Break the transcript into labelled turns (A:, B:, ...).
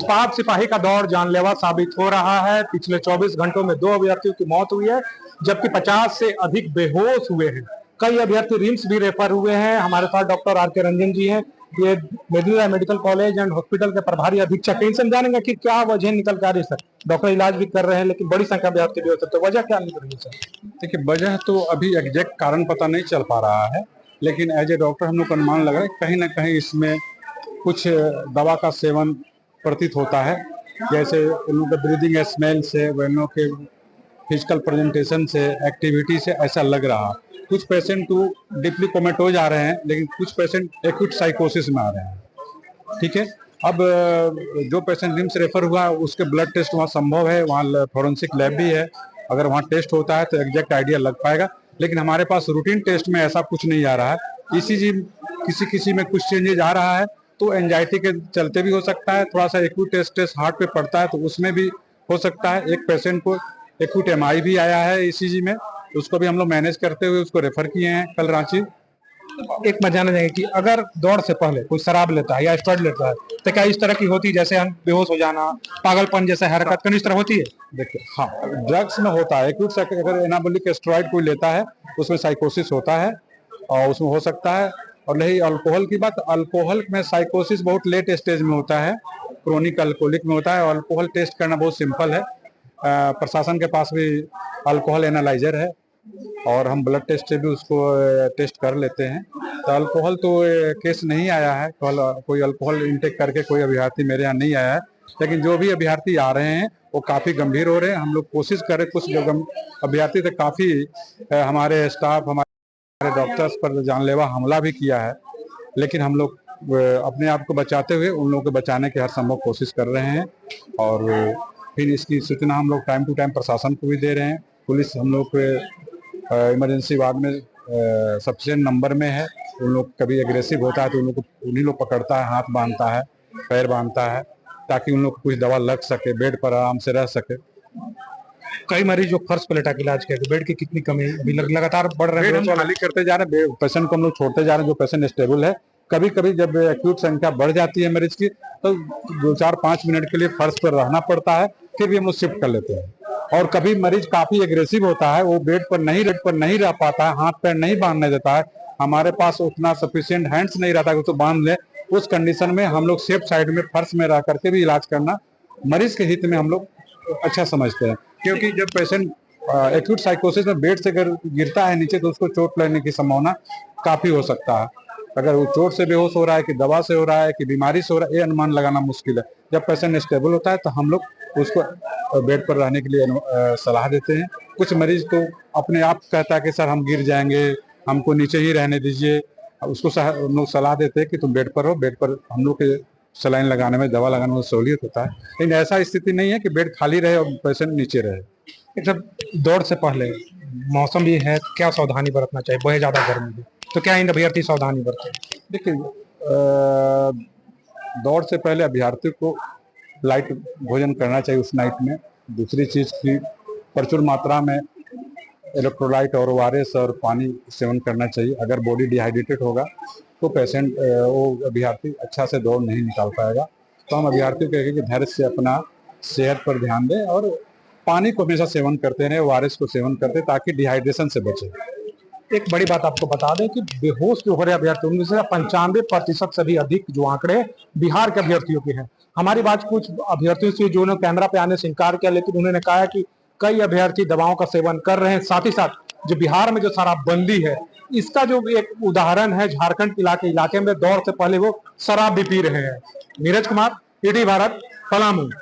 A: उत्पाद सिपाही का दौर जानलेवा साबित हो रहा है। पिछले 24 घंटों में 2 अभ्यर्थियों की मौत हुई है, जबकि 50 से अधिक बेहोश हुए हैं। कई अभ्यर्थी रिम्स भी रेफर हुए हैं। हमारे साथ डॉक्टर आर के रंजन जी हैं, ये Medini Rai medical college and hospital के प्रभारी अधीक्षक। इनसे जानेंगे कि क्या वजह निकल के आ रही है। सर, डॉक्टर इलाज भी कर रहे हैं, लेकिन बड़ी संख्या में अभ्यर्थी भी हो सकते हैं, वजह क्या निकल रही है सर?
B: देखिए, वजह तो अभी एग्जैक्ट कारण पता नहीं चल पा रहा है, लेकिन एज ए डॉक्टर हम लोग का अनुमान लग रहा है कहीं ना कहीं इसमें कुछ दवा का सेवन प्रतीत होता है। जैसे इन लोगों के ब्रीदिंग स्मेल से, इन लोगों के फिजिकल प्रेजेंटेशन से, एक्टिविटी से ऐसा लग रहा है। कुछ पेशेंट तो डीपली कोमेटोज आ रहे हैं, लेकिन कुछ पेशेंट एक्यूट साइकोसिस में आ रहे हैं। ठीक है, अब जो पेशेंट रिम्स रेफर हुआ उसके ब्लड टेस्ट वहाँ संभव है, वहाँ फॉरेंसिक लैब भी है। अगर वहाँ टेस्ट होता है तो एग्जैक्ट आइडिया लग पाएगा, लेकिन हमारे पास रूटीन टेस्ट में ऐसा कुछ नहीं आ रहा है। ईसीजी किसी किसी में कुछ चेंजेज आ रहा है, तो एंजाइटी के चलते भी हो सकता है। थोड़ा सा एक्यूट टेस्ट हार्ट पे पड़ता है तो उसमें भी हो सकता है। एक पेशेंट को एक्यूट एमआई भी आया है ईसीजी में, उसको भी हम लोग मैनेज करते हुए उसको रेफर किए हैं कल रांची।
A: एक मैं जानना चाहेंगे कि अगर दौड़ से पहले कोई शराब लेता है या स्टेरॉइड लेता है, तो क्या इस तरह की होती है, जैसे हम बेहोश हो जाना, पागलपन जैसे हरकत करनी, इस तरह होती है?
B: देखिए, हाँ, ड्रग्स में होता है एक्यूट। अगर एनाबोलिक स्टेरॉइड कोई लेता है उसमें साइकोसिस होता है और उसमें हो सकता है। और नहीं, अल्कोहल की बात, अल्कोहल में साइकोसिस बहुत लेट स्टेज में होता है, क्रोनिक अल्कोहलिक में होता है। और अल्कोहल टेस्ट करना बहुत सिंपल है। प्रशासन के पास भी अल्कोहल एनालाइजर है और हम ब्लड टेस्ट से भी उसको टेस्ट कर लेते हैं। तो अल्कोहल तो केस नहीं आया है, कोई अल्कोहल इंटेक करके कोई अभ्यर्थी मेरे यहाँ नहीं आया है। लेकिन जो भी अभ्यर्थी आ रहे हैं वो काफ़ी गंभीर हो रहे हैं। हम लोग कोशिश करें, कुछ जो अभ्यर्थी थे काफ़ी हमारे स्टाफ, हमारे डॉक्टर्स पर जानलेवा हमला भी किया है, लेकिन हम लोग अपने आप को बचाते हुए उन लोगों को बचाने की हर संभव कोशिश कर रहे हैं। और फिर इसकी सूचना हम लोग टाइम टू टाइम प्रशासन को भी दे रहे हैं। पुलिस हम लोग इमरजेंसी वार्ड में सफिशिएंट नंबर में है। उन लोग कभी एग्रेसिव होता है तो उन लोग को उन्हीं लोग पकड़ता है, हाथ बांधता है, पैर बांधता है, ताकि उन लोग को कुछ दवा लग सके, बेड पर आराम से रह सके।
A: कई मरीज जो फर्श पर लेटा के इलाज किया, बेड की कितनी कमी अभी लगातार बढ़ रहे हैं।
B: हम खाली करते जा रहे हैं, पेशेंट को हम लोग छोड़ते जा रहे हैं जो पेशेंट स्टेबल है। कभी कभी जब एक्यूट संख्या बढ़ जाती है मरीज की, तो 2-4-5 मिनट के लिए फर्श पर रहना पड़ता है, फिर भी हम लोग शिफ्ट कर लेते हैं। और कभी मरीज काफी एग्रेसिव होता है, वो बेड पर नहीं रह पाता है, हाथ पैर नहीं बांधने देता है, हमारे पास उतना सफिशिएंट हैंड्स नहीं रहता कि उसको बांध ले। उस कंडीशन में हम लोग सेफ साइड में फर्श में रह करके भी इलाज करना मरीज के हित में हम लोग अच्छा समझते हैं। क्योंकि जब पेशेंट एक्यूट साइकोसिस में बेड से अगर गिरता है नीचे, तो उसको चोट लगने की संभावना काफी हो सकता है। अगर वो चोट से बेहोश हो रहा है कि दवा से हो रहा है कि बीमारी से हो रहा है, ये अनुमान लगाना मुश्किल है। जब पेशेंट स्टेबल होता है तो हम लोग उसको बेड पर रहने के लिए सलाह देते हैं। कुछ मरीज तो अपने आप कहता है कि सर हम गिर जाएंगे, हमको नीचे ही रहने दीजिए, उसको हम लोग सलाह देते हैं कि तुम बेड पर हो। बेड पर हम लोग के सलाइन लगाने में, दवा लगाने में सहूलियत होता है। लेकिन ऐसा स्थिति नहीं है कि बेड खाली रहे और पेशेंट नीचे रहे।
A: जब दौड़ से पहले मौसम भी है, क्या सावधानी बरतना चाहिए? बहुत ज्यादा गर्मी है, तो क्या इन अभ्यर्थी सावधानी बरतें?
B: देखिए, दौड़ से पहले अभ्यर्थी को लाइट भोजन करना चाहिए उस नाइट में। दूसरी चीज की प्रचुर मात्रा में इलेक्ट्रोलाइट और ओआरएस और पानी सेवन करना चाहिए। अगर बॉडी डिहाइड्रेटेड होगा तो पेशेंट, वो अभ्यर्थी अच्छा से दौड़ नहीं निकाल पाएगा। तो हम अभ्यर्थियों को कहेंगे कि धैर्य से अपना सेहत पर ध्यान दें और पानी को हमेशा सेवन करते रहें, ओआरएस को सेवन करते, ताकि डिहाइड्रेशन से बचे।
A: एक बड़ी बात आपको बता दें कि बेहोश जो हो रहे अभ्यर्थी, उनमें से 95% से भी अधिक जो आंकड़े बिहार के अभ्यर्थियों के हैं। हमारी बात कुछ अभ्यर्थियों से जिन्होंने कैमरा पे आने से इनकार किया, लेकिन उन्होंने कहा है कि कई अभ्यर्थी दवाओं का सेवन कर रहे हैं। साथ ही साथ जो बिहार में जो शराबबंदी है, इसका जो एक उदाहरण है, झारखंड इलाके में दौड़ से पहले वो शराब भी पी रहे हैं। नीरज कुमार, ईटी भारत, पलामू।